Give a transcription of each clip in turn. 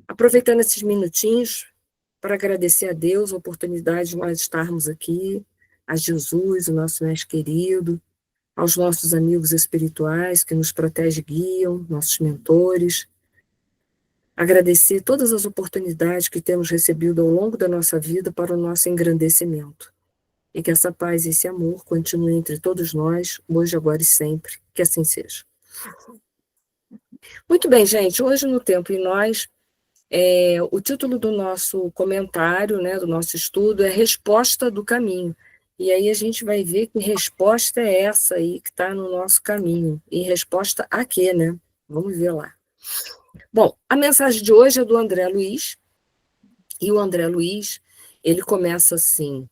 Aproveitando esses minutinhos para agradecer a Deus a oportunidade de nós estarmos aqui, a Jesus, o nosso mestre querido, aos nossos amigos espirituais que nos protegem e guiam, nossos mentores. Agradecer todas as oportunidades que temos recebido ao longo da nossa vida para o nosso engrandecimento. E que essa paz e esse amor continuem entre todos nós, hoje, agora e sempre. Que assim seja. Muito bem, gente. Hoje no Tempo e Nós, o título do nosso comentário, né, do nosso estudo, é Resposta do Caminho. E aí a gente vai ver que resposta é essa aí que está no nosso caminho. E resposta a quê, né? Vamos ver lá. Bom, a mensagem de hoje é do André Luiz. E o André Luiz, ele começa assim: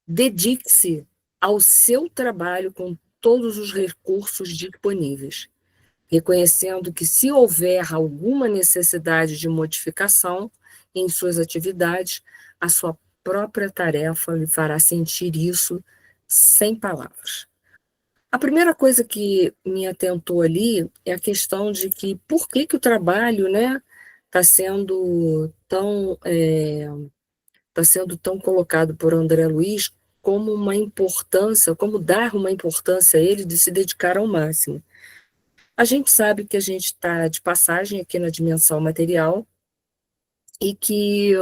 dedique-se ao seu trabalho com todos os recursos disponíveis, reconhecendo que, se houver alguma necessidade de modificação em suas atividades, a sua própria tarefa lhe fará sentir isso sem palavras. A primeira coisa que me atentou ali é a questão de que por que o trabalho, né, está sendo tão colocado por André Luiz como uma importância, como dar uma importância a ele de se dedicar ao máximo. A gente sabe que a gente está de passagem aqui na dimensão material e que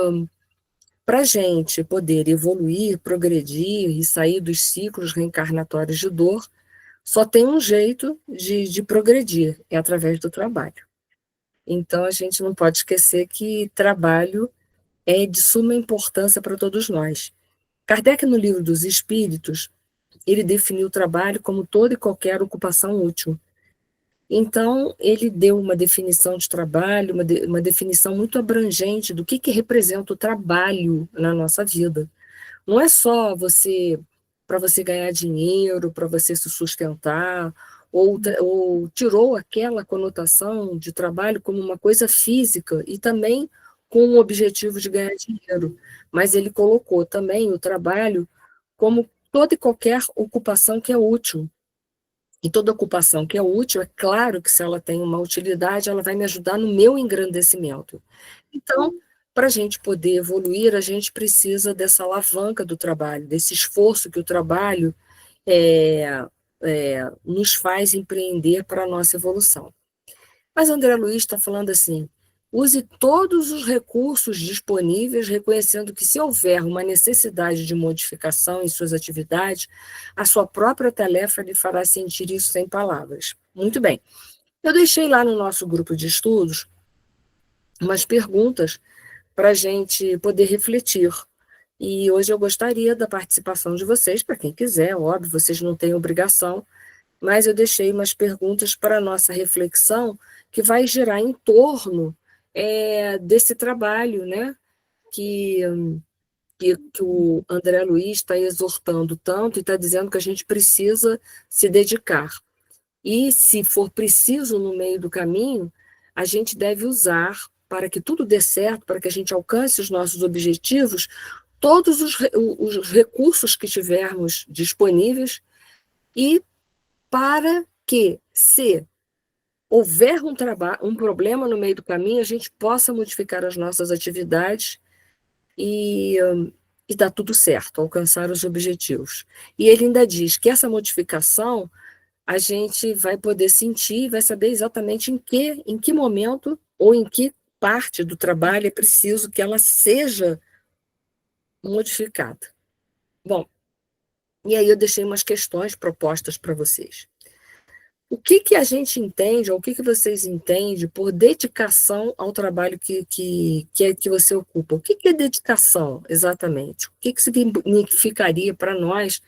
para a gente poder evoluir, progredir e sair dos ciclos reencarnatórios de dor, só tem um jeito de progredir, é através do trabalho. Então, a gente não pode esquecer que trabalho é de suma importância para todos nós. Kardec, no Livro dos Espíritos, ele definiu o trabalho como toda e qualquer ocupação útil. Então, ele deu uma definição de trabalho, uma definição muito abrangente do que representa o trabalho na nossa vida. Não é só para você ganhar dinheiro, para você se sustentar, ou tirou aquela conotação de trabalho como uma coisa física e também com o objetivo de ganhar dinheiro. Mas ele colocou também o trabalho como toda e qualquer ocupação que é útil. E toda ocupação que é útil, é claro que se ela tem uma utilidade, ela vai me ajudar no meu engrandecimento. Então, para a gente poder evoluir, a gente precisa dessa alavanca do trabalho, desse esforço que o trabalho nos faz empreender para a nossa evolução. Mas André Luiz está falando assim: use todos os recursos disponíveis, reconhecendo que, se houver uma necessidade de modificação em suas atividades, a sua própria tarefa lhe fará sentir isso sem palavras. Muito bem. Eu deixei lá no nosso grupo de estudos umas perguntas para a gente poder refletir. E hoje eu gostaria da participação de vocês, para quem quiser, óbvio, vocês não têm obrigação, mas eu deixei umas perguntas para a nossa reflexão, que vai girar em torno desse trabalho, né, que o André Luiz está exortando tanto e está dizendo que a gente precisa se dedicar. E, se for preciso no meio do caminho, a gente deve usar, para que tudo dê certo, para que a gente alcance os nossos objetivos, todos os recursos que tivermos disponíveis, e para que, se houver um problema no meio do caminho, a gente possa modificar as nossas atividades e dar tudo certo, alcançar os objetivos. E ele ainda diz que essa modificação a gente vai poder sentir, vai saber exatamente em que momento ou em que parte do trabalho é preciso que ela seja modificada. Bom, e aí eu deixei umas questões propostas para vocês. O que a gente entende, ou o que vocês entendem por dedicação ao trabalho que você ocupa? O que é dedicação, exatamente? O que significaria para nós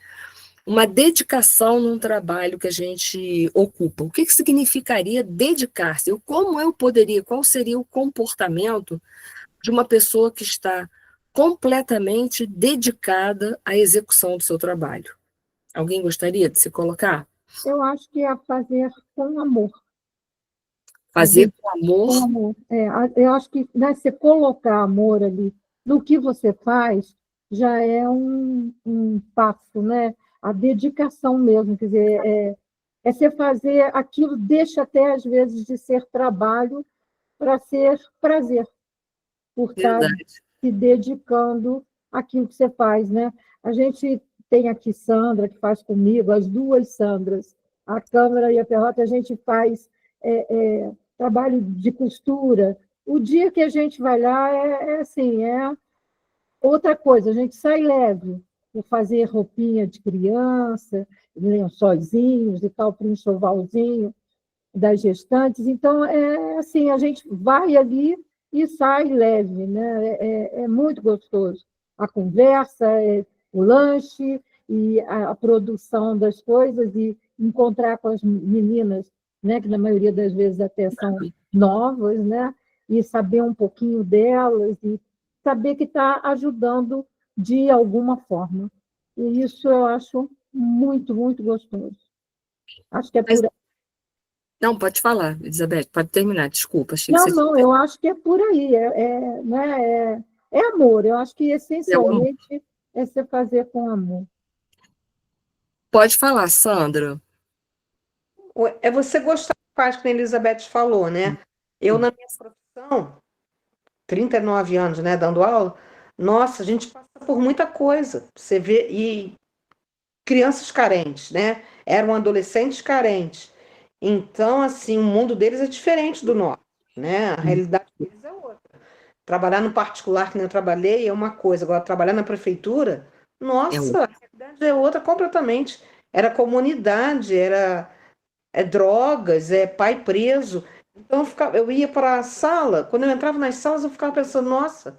uma dedicação num trabalho que a gente ocupa? O que significaria dedicar-se? Qual seria o comportamento de uma pessoa que está completamente dedicada à execução do seu trabalho? Alguém gostaria de se colocar? Eu acho que é fazer com amor. Fazer com amor? Com amor. Eu acho que, né, você colocar amor ali no que você faz já é um passo, né? A dedicação mesmo, quer dizer, você fazer aquilo, deixa até às vezes de ser trabalho para ser prazer. por estar Verdade. se dedicando àquilo que você faz, né? A gente tem aqui Sandra, que faz comigo, as duas Sandras, a Câmara e a Perrota, a gente faz trabalho de costura. O dia que a gente vai lá assim, outra coisa, a gente sai leve, por fazer roupinha de criança, lençóizinhos e tal, para o enxovalzinho das gestantes. Então, assim, a gente vai ali e sai leve, né? É muito gostoso. A conversa, o lanche e a produção das coisas e encontrar com as meninas, né, que na maioria das vezes até são novas, né, e saber um pouquinho delas e saber que está ajudando de alguma forma. E isso eu acho muito, muito gostoso. Acho que é Mas, por não, pode falar, Elizabeth, pode terminar, desculpa, achei que Não, você não, eu acho que é por aí, né, é amor, eu acho que tinha... essencialmente é você fazer com amor. Pode falar, Sandra. É você gostar do que faz, que a Elizabeth falou, né? Eu, na minha profissão, 39 anos, né, dando aula, nossa, a gente passa por muita coisa. Você vê, e crianças carentes, né? Eram adolescentes carentes. Então, assim, o mundo deles é diferente do nosso, né? A realidade deles é outra. Trabalhar no particular, que nem eu trabalhei, é uma coisa. Agora, trabalhar na prefeitura, É nossa, a realidade é outra completamente. Era comunidade, drogas, pai preso. Então, eu ia para a sala, quando eu entrava nas salas, eu ficava pensando, nossa,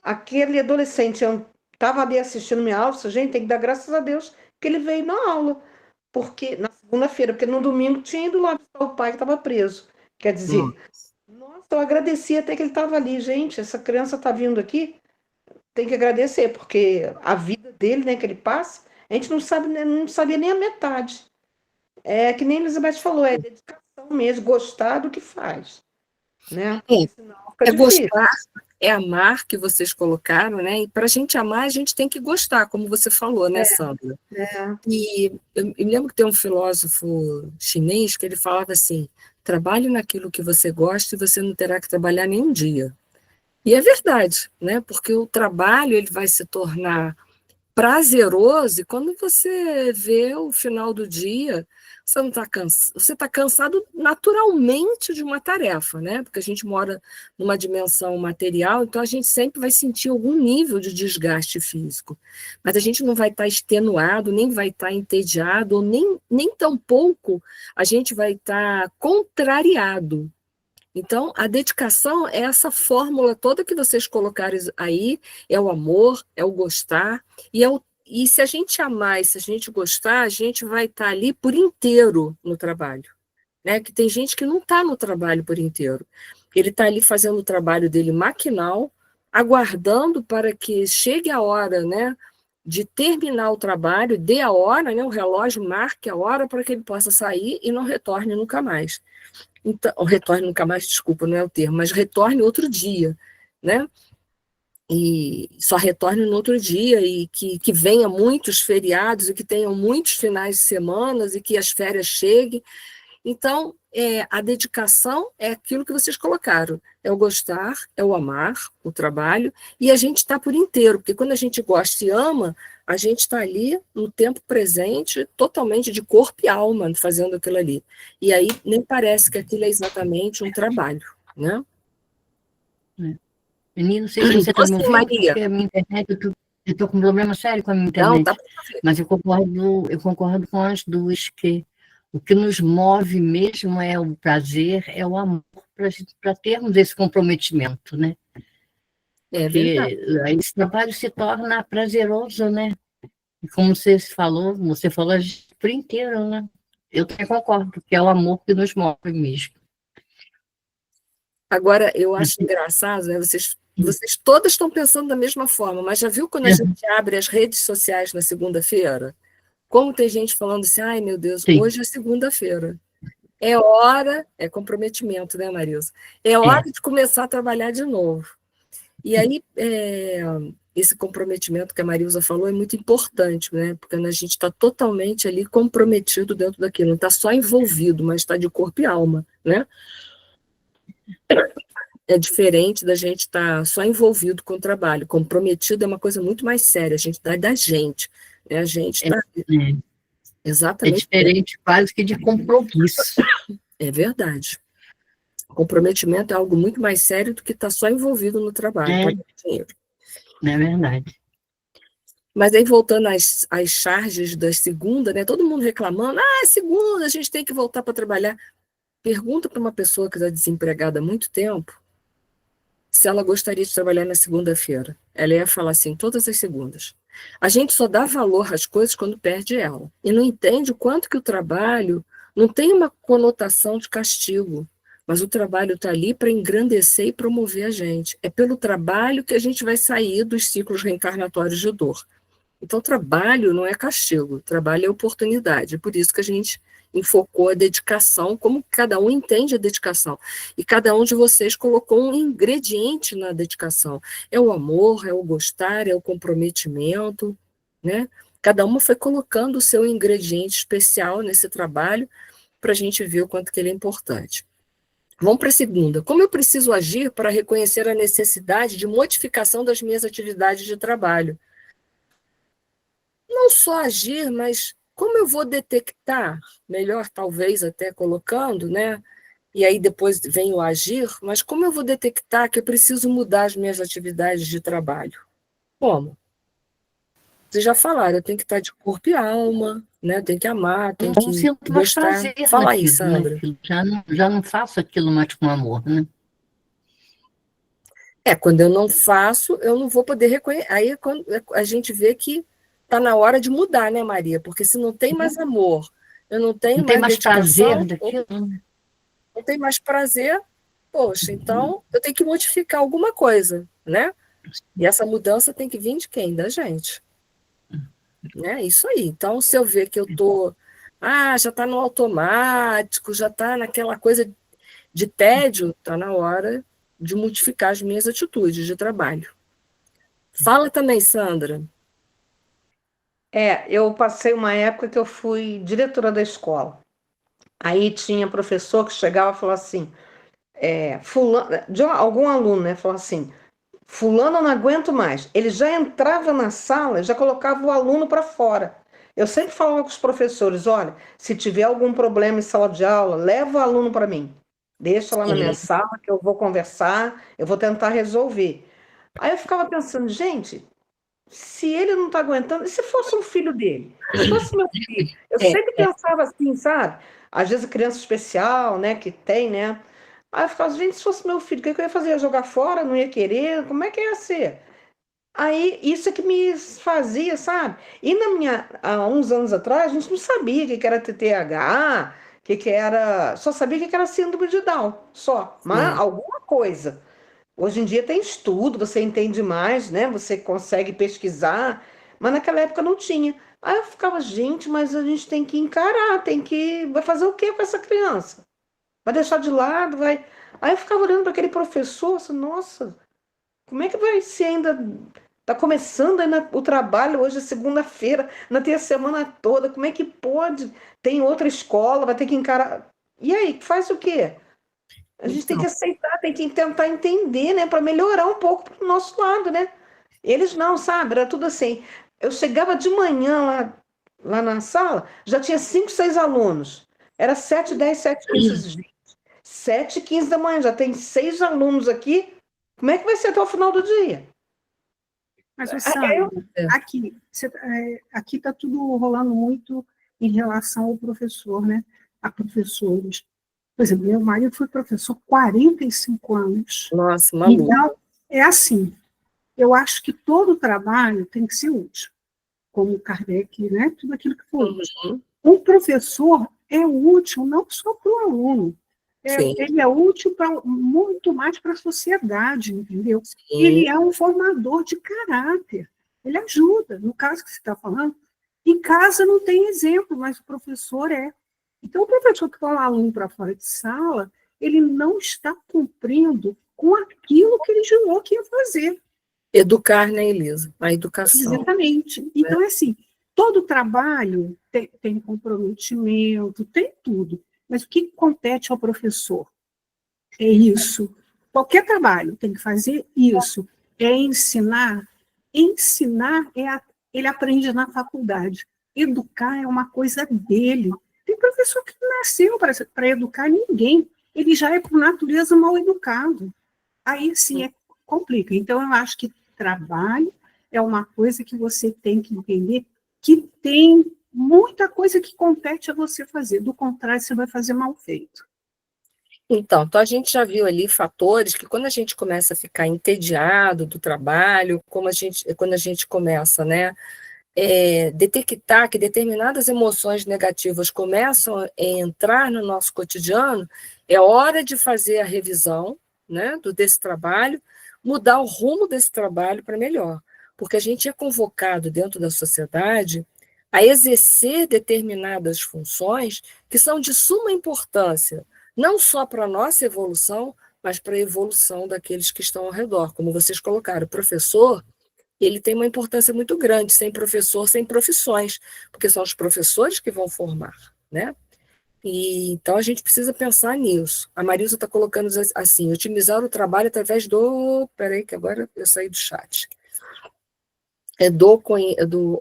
aquele adolescente estava ali assistindo minha aula, gente, tem que dar graças a Deus que ele veio na aula, porque na segunda-feira, porque no domingo tinha ido lá visitar o pai que estava preso. Quer dizer, nossa, eu agradeci até que ele estava ali, gente, essa criança está vindo aqui, tem que agradecer, porque a vida dele, né, que ele passa, a gente não sabe, né, não sabia nem a metade. É que nem a Elizabeth falou, é dedicação mesmo, gostar do que faz, né? É, Senão fica é difícil. gostar, é amar que vocês colocaram, né? E para a gente amar, a gente tem que gostar, como você falou, né, Sandra? É. E eu me lembro que tem um filósofo chinês que ele falava assim: trabalhe naquilo que você gosta e você não terá que trabalhar nenhum dia. E é verdade, né? Porque o trabalho ele vai se tornar prazeroso, e quando você vê o final do dia, você não está cansado, você está cansado naturalmente de uma tarefa, né? Porque a gente mora numa dimensão material, então a gente sempre vai sentir algum nível de desgaste físico. Mas a gente não vai estar extenuado, nem vai estar entediado, ou nem tampouco a gente vai estar contrariado. Então, a dedicação é essa fórmula toda que vocês colocaram aí, é o amor, é o gostar, e se a gente amar e se a gente gostar, a gente vai estar ali por inteiro no trabalho. Né? Que tem gente que não está no trabalho por inteiro. Ele está ali fazendo o trabalho dele maquinal, aguardando para que chegue a hora, né, de terminar o trabalho, dê a hora, né, o relógio marque a hora para que ele possa sair e não retorne nunca mais. Então, retorne nunca mais, desculpa, não é o termo, mas retorne outro dia, né? E só retorne no outro dia, e que venha muitos feriados, e que tenham muitos finais de semana, e que as férias cheguem. Então, a dedicação é aquilo que vocês colocaram, é o gostar, é o amar, o trabalho, e a gente está por inteiro, porque quando a gente gosta e ama, a gente está ali no tempo presente, totalmente de corpo e alma, fazendo aquilo ali. E aí nem parece que aquilo é exatamente um trabalho, né? Menino, não sei se você está me Você, ouvindo, Maria? porque a minha internet, eu estou com um problema sério com a minha Não, internet. tá. Mas eu concordo com as duas, que o que nos move mesmo é o prazer, é o amor, para termos esse comprometimento, né? É verdade. Porque aí esse trabalho se torna prazeroso, né? E como você falou a gente por inteiro, né? Eu também concordo, que é o amor que nos move mesmo. Agora, eu acho engraçado, né? Vocês todas estão pensando da mesma forma, mas já viu quando a gente abre as redes sociais na segunda-feira? Como tem gente falando assim, ai meu Deus, Sim. hoje é segunda-feira. É hora, é comprometimento, né, Marilza? É hora de começar a trabalhar de novo. E aí, esse comprometimento que a Marilza falou é muito importante, né? Porque a gente está totalmente ali comprometido dentro daquilo, não está só envolvido, mas está de corpo e alma, né? É diferente da gente estar só envolvido com o trabalho. Comprometido é uma coisa muito mais séria, a gente dá da gente, né? A gente É, está é exatamente, diferente quase que de compromisso. é verdade. Comprometimento é algo muito mais sério do que estar só envolvido no trabalho, para É, ganhar dinheiro. não é verdade. Mas aí, voltando às charges da segunda, né? Todo mundo reclamando, é segunda, a gente tem que voltar para trabalhar. Pergunta para uma pessoa que está desempregada há muito tempo se ela gostaria de trabalhar na segunda-feira. Ela ia falar assim, todas as segundas. A gente só dá valor às coisas quando perde ela. E não entende o quanto que o trabalho não tem uma conotação de castigo, mas o trabalho está ali para engrandecer e promover a gente. É pelo trabalho que a gente vai sair dos ciclos reencarnatórios de dor. Então, trabalho não é castigo, trabalho é oportunidade. Por isso que a gente enfocou a dedicação, como cada um entende a dedicação. E cada um de vocês colocou um ingrediente na dedicação. É o amor, é o gostar, é o comprometimento, né? Cada uma foi colocando o seu ingrediente especial nesse trabalho para a gente ver o quanto que ele é importante. Vamos para a segunda. Como eu preciso agir para reconhecer a necessidade de modificação das minhas atividades de trabalho? Não só agir, mas como eu vou detectar, melhor talvez até colocando, né? E aí depois vem o agir, mas como eu vou detectar que eu preciso mudar as minhas atividades de trabalho? Como? Vocês já falaram, eu tenho que estar de corpo e alma, né? Eu tenho que amar, tenho Não que sinto mais gostar. prazer Fala aí, naquilo, né? Sandra. Já não faço aquilo mais com amor, né? Quando eu não faço, eu não vou poder reconhecer. Aí é quando a gente vê que está na hora de mudar, né, Maria? Porque se não tem mais amor, eu não tenho Não tem mais mais prazer dedicação, daquilo, né? não tem mais prazer, poxa, então eu tenho que modificar alguma coisa, né? E essa mudança tem que vir de quem? Da gente, né? Isso aí. Então, se eu ver que eu tô, já está no automático, já está naquela coisa de tédio, está na hora de modificar as minhas atitudes de trabalho. Fala também, Sandra. Eu passei uma época que eu fui diretora da escola. Aí tinha professor que chegava e falou assim, fulano, algum aluno, né, falou assim, fulano eu não aguento mais. Ele já entrava na sala, já colocava o aluno para fora. Eu sempre falava com os professores, olha, se tiver algum problema em sala de aula, leva o aluno para mim. Deixa lá na minha Sim. sala que eu vou conversar, eu vou tentar resolver. Aí eu ficava pensando, gente, se ele não está aguentando, e se fosse um filho dele? E se fosse meu filho? Eu É, sempre pensava assim, sabe? Às vezes criança especial, né, que tem, né? Aí eu ficava, gente, se fosse meu filho, o que eu ia fazer? Ia jogar fora? Não ia querer? Como é que ia ser? Aí isso é que me fazia, sabe? E há uns anos atrás, a gente não sabia o que que era TTAH, o que que era. Só sabia o que que era síndrome de Down, só. Mas sim. alguma coisa. Hoje em dia tem estudo, você entende mais, né? Você consegue pesquisar, mas naquela época não tinha. Aí eu ficava, gente, mas a gente tem que encarar, vai fazer o que com essa criança? Vai deixar de lado, vai. Aí eu ficava olhando para aquele professor, assim, nossa, como é que vai ser ainda? Tá começando ainda o trabalho hoje é segunda-feira, ainda tem a semana toda, como é que pode? Tem outra escola, vai ter que encarar. E aí, faz o quê? A gente tem Então, que aceitar, tem que tentar entender, né, para melhorar um pouco pro nosso lado, né? Eles não, sabe? Era tudo assim. Eu chegava de manhã lá na sala, já tinha 5, 6 alunos. Era 7h10, 7h15. Gente, 7h15 da manhã, já tem 6 alunos aqui. Como é que vai ser até o final do dia? Mas, o Aí eu- Sandra, aqui está tudo rolando muito em relação ao professor, né? A professores. Por exemplo, meu marido foi professor 45 anos. nossa, maluco. Então, é assim, eu acho que todo trabalho tem que ser útil, como Kardec, né? Tudo aquilo que for útil. Uhum, Um professor é útil não só para o aluno, sim, ele é útil muito mais para a sociedade, entendeu? sim. Ele é um formador de caráter, ele ajuda. No caso que você está falando, em casa não tem exemplo, mas o professor é. Então, o professor que coloca o aluno para fora de sala, ele não está cumprindo com aquilo que ele jurou que ia fazer. Educar, né, Elisa? A educação. Exatamente. Então, é assim, todo trabalho tem comprometimento, tem tudo. Mas o que compete ao professor? É isso. qualquer trabalho tem que fazer isso, é ensinar. Ensinar ele aprende na faculdade. Educar é uma coisa dele. Tem professor que não nasceu para educar ninguém. Ele já é, por natureza, mal educado. Aí, sim, complica. Então, eu acho que trabalho é uma coisa que você tem que entender que tem muita coisa que compete a você fazer. Do contrário, você vai fazer mal feito. Então, a gente já viu ali fatores que quando a gente começa a ficar entediado do trabalho, quando a gente começa, né, detectar que determinadas emoções negativas começam a entrar no nosso cotidiano, é hora de fazer a revisão, né, desse trabalho, mudar o rumo desse trabalho para melhor, porque a gente é convocado dentro da sociedade a exercer determinadas funções que são de suma importância, não só para a nossa evolução, mas para a evolução daqueles que estão ao redor. Como vocês colocaram, o professor, ele tem uma importância muito grande, sem professor, sem profissões, porque são os professores que vão formar, né? E, então, a gente precisa pensar nisso. A Marisa está colocando assim, otimizar o trabalho através do... Peraí, que agora eu saí do chat.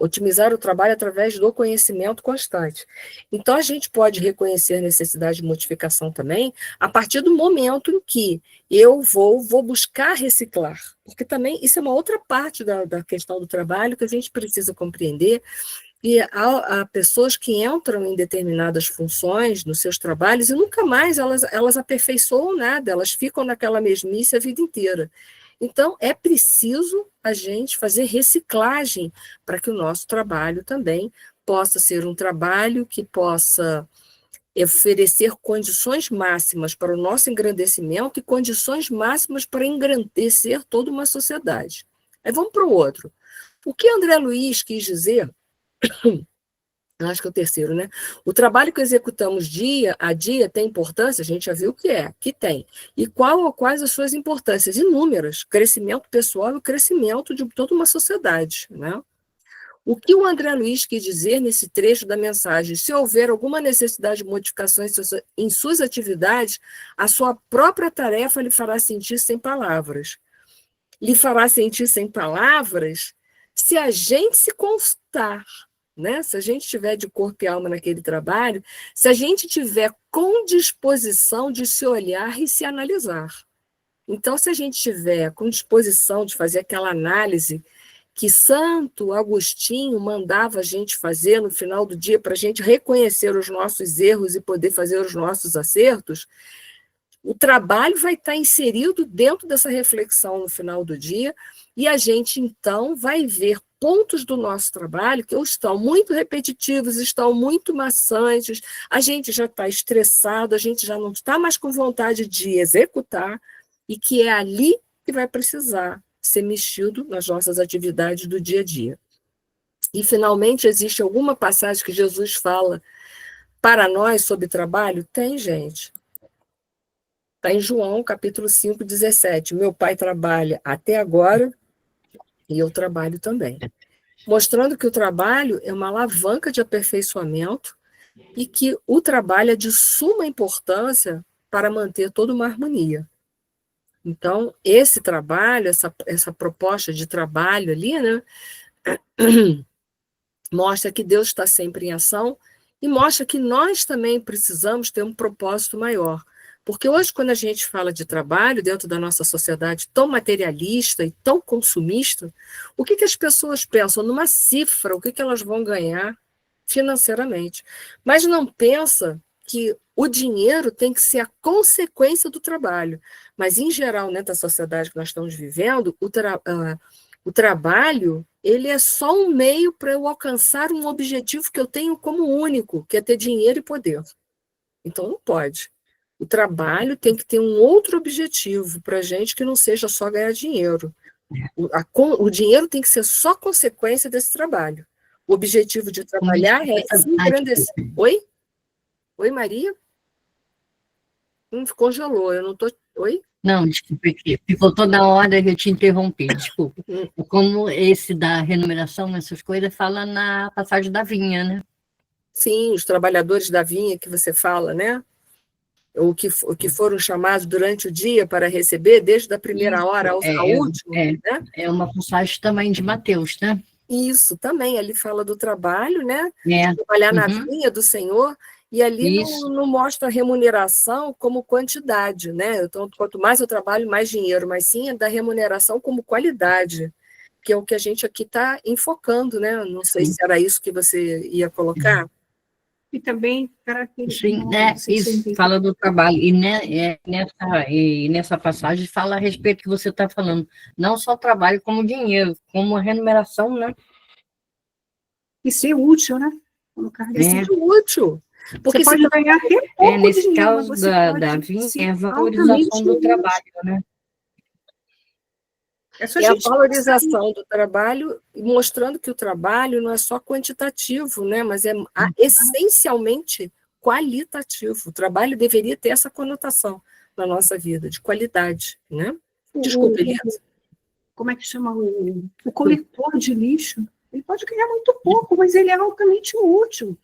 Otimizar o trabalho através do conhecimento constante. Então, a gente pode reconhecer a necessidade de modificação também a partir do momento em que eu vou buscar reciclar, porque também isso é uma outra parte da questão do trabalho que a gente precisa compreender, e há pessoas que entram em determinadas funções nos seus trabalhos e nunca mais elas aperfeiçoam nada, elas ficam naquela mesmice a vida inteira. Então, é preciso a gente fazer reciclagem para que o nosso trabalho também possa ser um trabalho que possa oferecer condições máximas para o nosso engrandecimento e condições máximas para engrandecer toda uma sociedade. Aí vamos para o outro. O que André Luiz quis dizer, acho que é o terceiro, né? O trabalho que executamos dia a dia tem importância, a gente já viu que tem. E quais as suas importâncias? Inúmeras. Crescimento pessoal e o crescimento de toda uma sociedade, né? O que o André Luiz quis dizer nesse trecho da mensagem? Se houver alguma necessidade de modificações em suas atividades, a sua própria tarefa lhe fará sentir sem palavras. Lhe fará sentir sem palavras se a gente se constar, né? Se a gente estiver de corpo e alma naquele trabalho, se a gente tiver com disposição de se olhar e se analisar. Então, se a gente tiver com disposição de fazer aquela análise que Santo Agostinho mandava a gente fazer no final do dia para a gente reconhecer os nossos erros e poder fazer os nossos acertos, o trabalho vai estar inserido dentro dessa reflexão no final do dia e a gente, então, vai ver pontos do nosso trabalho que estão muito repetitivos, estão muito maçantes, a gente já está estressado, a gente já não está mais com vontade de executar e que é ali que vai precisar ser mexido nas nossas atividades do dia a dia. E, finalmente, existe alguma passagem que Jesus fala para nós sobre trabalho? Tem, gente. Está em João, capítulo 5, 17. Meu pai trabalha até agora e eu trabalho também. Mostrando que o trabalho é uma alavanca de aperfeiçoamento e que o trabalho é de suma importância para manter toda uma harmonia. Então, esse trabalho, essa proposta de trabalho ali, né, mostra que Deus está sempre em ação e mostra que nós também precisamos ter um propósito maior. Porque hoje, quando a gente fala de trabalho dentro da nossa sociedade tão materialista e tão consumista, o que as pessoas pensam? Numa cifra, o que elas vão ganhar financeiramente. Mas não pensa que o dinheiro tem que ser a consequência do trabalho. Mas, em geral, né, da sociedade que nós estamos vivendo, o trabalho ele é só um meio para eu alcançar um objetivo que eu tenho como único, que é ter dinheiro e poder. Então, não pode. O trabalho tem que ter um outro objetivo para a gente que não seja só ganhar dinheiro. O dinheiro tem que ser só consequência desse trabalho. O objetivo de trabalhar é se engrandecer. Oi? Oi, Maria? Congelou, eu não estou... Oi? Não, desculpe, ficou toda hora que eu te interrompi, desculpa. Como esse da remuneração, essas coisas, fala na passagem da vinha, né? Sim, os trabalhadores da vinha que você fala, né? o que foram chamados durante o dia para receber, desde a primeira Isso, hora à última, né? É uma passagem também de Mateus, né? Isso, também, ali fala do trabalho, né? É. Trabalhar na Uhum. vinha do Senhor, e ali Isso. não mostra a remuneração como quantidade, né? Então, quanto mais eu trabalho, mais dinheiro, mas sim é da remuneração como qualidade, que é o que a gente aqui está enfocando, né? Não sei Sim. se era isso que você ia colocar. E também características. Sim, né? Isso fala do trabalho. E nessa passagem fala a respeito do que você está falando. Não só trabalho, como dinheiro, como remuneração, né? E ser útil, né? Colocar E ser útil. Porque você pode ganhar até pouco nesse dinheiro, mas caso você da pode vinha, ser é a altamente valorização do útil. trabalho, né? É só É a gente valorização do trabalho, mostrando que o trabalho não é só quantitativo, né? Mas é essencialmente qualitativo. O trabalho deveria ter essa conotação na nossa vida, de qualidade, né? Desculpa, Elias. Como é que chama o coletor de lixo? Ele pode ganhar muito pouco, mas ele é altamente útil.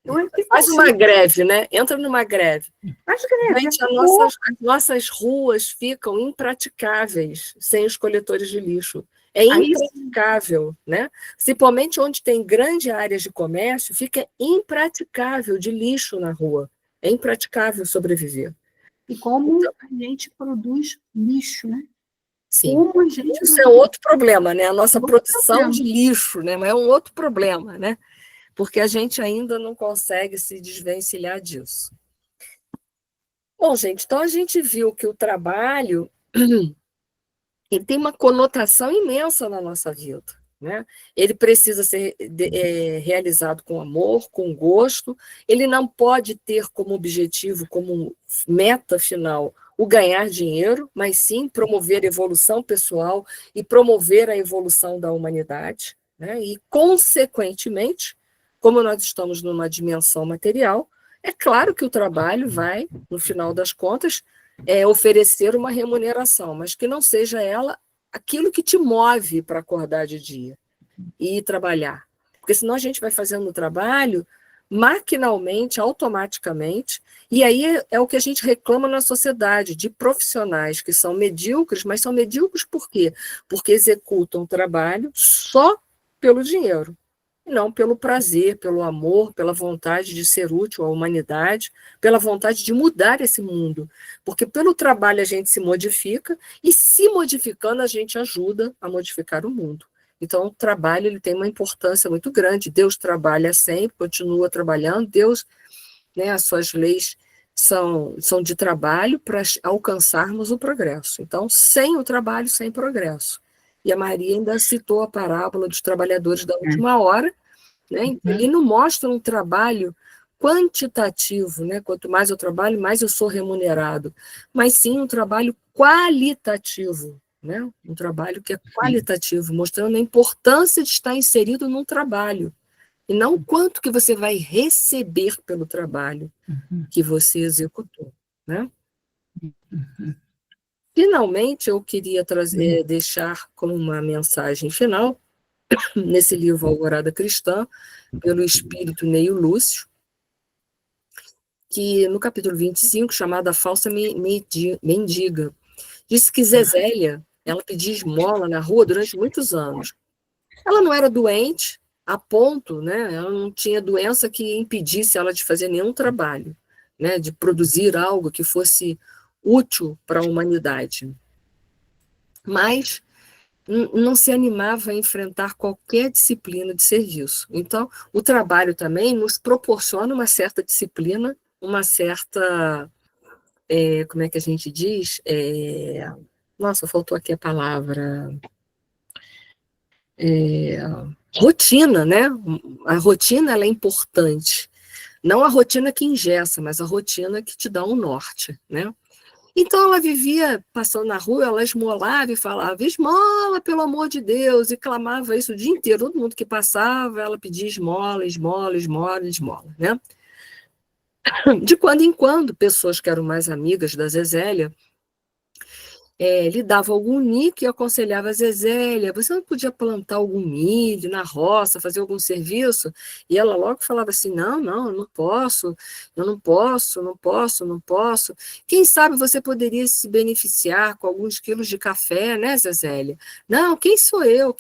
Então, Faz uma greve, né? Entra numa greve. Faz greve. Gente, as nossas ruas ficam impraticáveis sem os coletores de lixo. É impraticável, né? Principalmente onde tem grandes áreas de comércio, fica impraticável de lixo na rua. É impraticável sobreviver. E como a gente produz lixo, né? Sim. Como a gente Isso é outro problema, né? A nossa produção de lixo, né? Mas é um outro problema, né? Porque a gente ainda não consegue se desvencilhar disso. Bom, gente, então a gente viu que o trabalho ele tem uma conotação imensa na nossa vida, né? Ele precisa ser realizado com amor, com gosto, ele não pode ter como objetivo, como meta final, o ganhar dinheiro, mas sim promover a evolução pessoal e promover a evolução da humanidade, né? E, consequentemente, como nós estamos numa dimensão material, é claro que o trabalho vai, no final das contas, oferecer uma remuneração, mas que não seja ela aquilo que te move para acordar de dia e ir trabalhar. Porque senão a gente vai fazendo o trabalho maquinalmente, automaticamente, e aí é o que a gente reclama na sociedade, de profissionais que são medíocres, mas são medíocres por quê? Porque executam o trabalho só pelo dinheiro. Não pelo prazer, pelo amor, pela vontade de ser útil à humanidade, pela vontade de mudar esse mundo. Porque pelo trabalho a gente se modifica e, se modificando, a gente ajuda a modificar o mundo. Então, o trabalho ele tem uma importância muito grande. Deus trabalha sempre, continua trabalhando. Deus, né, as suas leis são de trabalho para alcançarmos o progresso. Então, sem o trabalho, sem progresso. E a Maria ainda citou a parábola dos trabalhadores da última hora, né? Ele não mostra um trabalho quantitativo, né? Quanto mais eu trabalho, mais eu sou remunerado, mas sim um trabalho qualitativo, né? Um trabalho que é qualitativo, mostrando a importância de estar inserido num trabalho, e não o quanto que você vai receber pelo trabalho que você executou, né? Finalmente, eu queria deixar como uma mensagem final, nesse livro Alvorada Cristã, pelo espírito Neio Lúcio, que no capítulo 25, chamado A Falsa Mendiga, disse que Zezélia, ela pedia esmola na rua durante muitos anos. Ela não era doente, a ponto, né, ela não tinha doença que impedisse ela de fazer nenhum trabalho, né, de produzir algo que fosse útil para a humanidade. Mas não se animava a enfrentar qualquer disciplina de serviço. Então, o trabalho também nos proporciona uma certa disciplina, uma certa, como é que a gente diz? Nossa, faltou aqui a palavra. Rotina, né? A rotina ela é importante. Não a rotina que engessa, mas a rotina que te dá um norte, né? Então ela vivia passando na rua, ela esmolava e falava, esmola, pelo amor de Deus, e clamava isso o dia inteiro. Todo mundo que passava, ela pedia esmola, esmola, esmola, esmola, né? De quando em quando, pessoas que eram mais amigas da Zezélia lhe dava algum nick e aconselhava a Zezélia, você não podia plantar algum milho na roça, fazer algum serviço? E ela logo falava assim, não, eu não posso, eu não posso, não posso, não posso. Quem sabe você poderia se beneficiar com alguns quilos de café, né, Zezélia? Não, quem sou eu,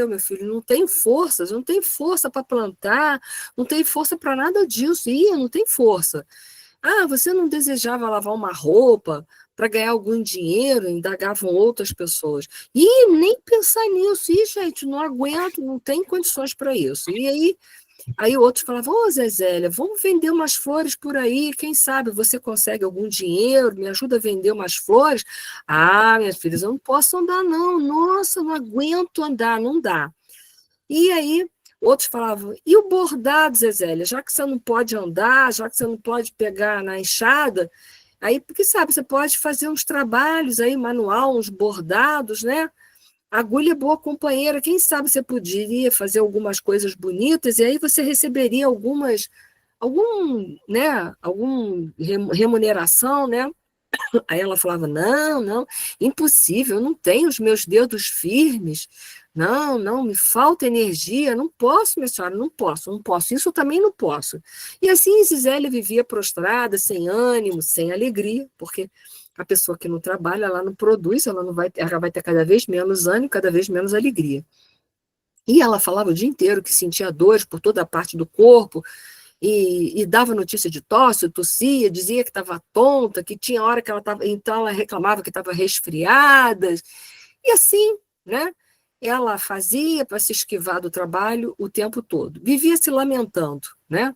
meu filho? Não tenho forças, não tenho força para plantar, não tenho força para nada disso, não tem força. Ah, você não desejava lavar uma roupa para ganhar algum dinheiro? Indagavam outras pessoas. Nem pensar nisso. Gente, não aguento, não tem condições para isso. E aí outros falavam, ô Zezélia, vamos vender umas flores por aí, quem sabe você consegue algum dinheiro, me ajuda a vender umas flores? Ah, minhas filhas, eu não posso andar não, nossa, não aguento andar, não dá. E aí outros falavam, e o bordado, Zezélia, já que você não pode andar, já que você não pode pegar na enxada, aí, porque sabe, você pode fazer uns trabalhos aí, manual, uns bordados, né? A agulha é boa companheira, quem sabe você poderia fazer algumas coisas bonitas, e aí você receberia algum remuneração, né? Aí ela falava, não, impossível, eu não tenho os meus dedos firmes, não, me falta energia, não posso, minha senhora, não posso, isso eu também não posso. E assim Zizélia vivia prostrada, sem ânimo, sem alegria, porque a pessoa que não trabalha, ela não produz, ela vai ter cada vez menos ânimo, cada vez menos alegria. E ela falava o dia inteiro que sentia dores por toda a parte do corpo, e dava notícia de tosse, tossia, dizia que estava tonta, que tinha hora que ela estava. Então ela reclamava que estava resfriada. E assim, né? Ela fazia para se esquivar do trabalho o tempo todo. Vivia se lamentando, né?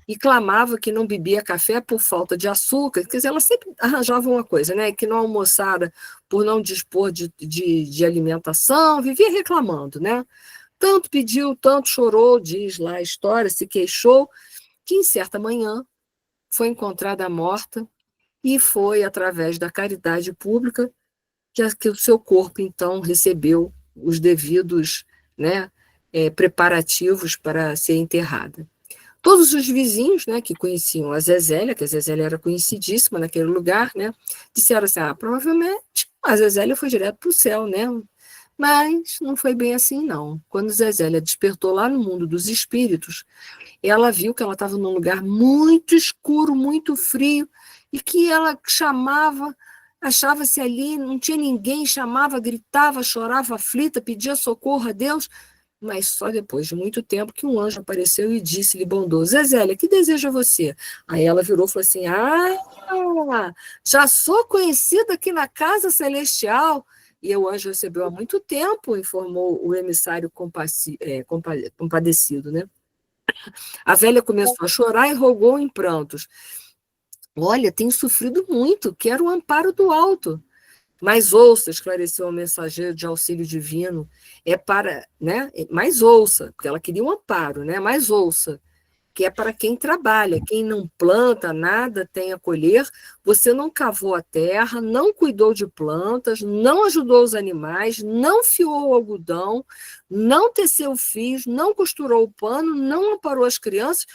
E clamava que não bebia café por falta de açúcar. Quer dizer, ela sempre arranjava uma coisa, né? Que não almoçara por não dispor de alimentação, vivia reclamando, né? Tanto pediu, tanto chorou, diz lá a história, se queixou, que em certa manhã foi encontrada morta e foi através da caridade pública que o seu corpo, então, recebeu os devidos, né, preparativos para ser enterrada. Todos os vizinhos, né, que conheciam a Zezélia, que a Zezélia era conhecidíssima naquele lugar, né, disseram assim, provavelmente a Zezélia foi direto para o céu, né? Mas não foi bem assim, não. Quando Zezélia despertou lá no mundo dos espíritos, ela viu que ela estava num lugar muito escuro, muito frio, e que ela chamava, achava-se ali, não tinha ninguém, chamava, gritava, chorava aflita, pedia socorro a Deus, mas só depois de muito tempo que um anjo apareceu e disse-lhe bondoso, Zezélia, que deseja você? Aí ela virou e falou assim, já sou conhecida aqui na casa celestial, e o anjo recebeu há muito tempo, informou o emissário compadecido, né? A velha começou a chorar e rogou em prantos. Olha, tenho sofrido muito, quero o amparo do alto. Mas ouça, esclareceu o mensageiro de auxílio divino, né? Mas ouça, porque ela queria um amparo, né? Mas ouça, que é para quem trabalha, quem não planta nada tem a colher, você não cavou a terra, não cuidou de plantas, não ajudou os animais, não fiou o algodão, não teceu fios, não costurou o pano, não amparou as crianças,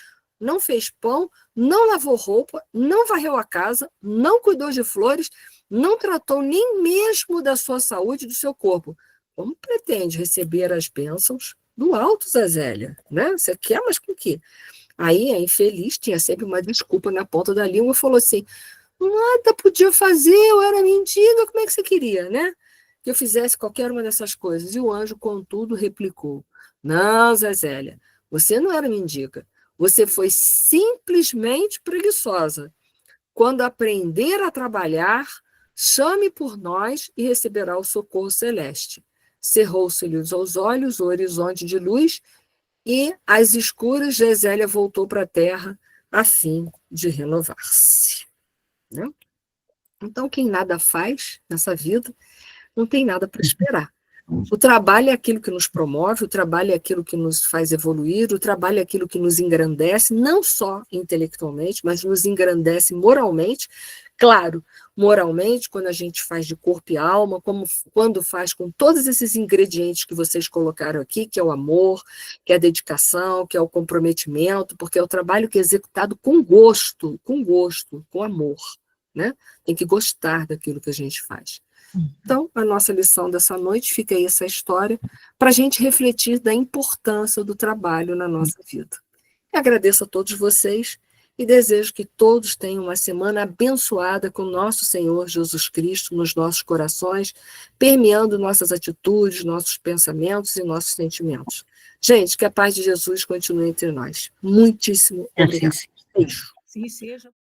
não fez pão, não lavou roupa, não varreu a casa, não cuidou de flores, não tratou nem mesmo da sua saúde e do seu corpo. Como pretende receber as bênçãos do alto, Zezélia? Né? Você quer, mas com o quê? Aí a infeliz tinha sempre uma desculpa na ponta da língua e falou assim, nada podia fazer, eu era mendiga, como é que você queria, né? Que eu fizesse qualquer uma dessas coisas. E o anjo, contudo, replicou, não, Zezélia, você não era mendiga, você foi simplesmente preguiçosa. Quando aprender a trabalhar, chame por nós e receberá o socorro celeste. Cerrou-se-lhe aos olhos o horizonte de luz e, às escuras, Zezélia voltou para a terra a fim de renovar-se. Né? Então, quem nada faz nessa vida, não tem nada para esperar. O trabalho é aquilo que nos promove, o trabalho é aquilo que nos faz evoluir, o trabalho é aquilo que nos engrandece, não só intelectualmente, mas nos engrandece moralmente. Claro, moralmente, quando a gente faz de corpo e alma, quando faz com todos esses ingredientes que vocês colocaram aqui, que é o amor, que é a dedicação, que é o comprometimento, porque é o trabalho que é executado com gosto, com amor, né? Tem que gostar daquilo que a gente faz. Então, a nossa lição dessa noite fica aí essa história, para a gente refletir da importância do trabalho na nossa vida. Agradeço a todos vocês e desejo que todos tenham uma semana abençoada com nosso Senhor Jesus Cristo nos nossos corações, permeando nossas atitudes, nossos pensamentos e nossos sentimentos. Gente, que a paz de Jesus continue entre nós. Muitíssimo obrigada. Assim, Beijo. Sim, seja.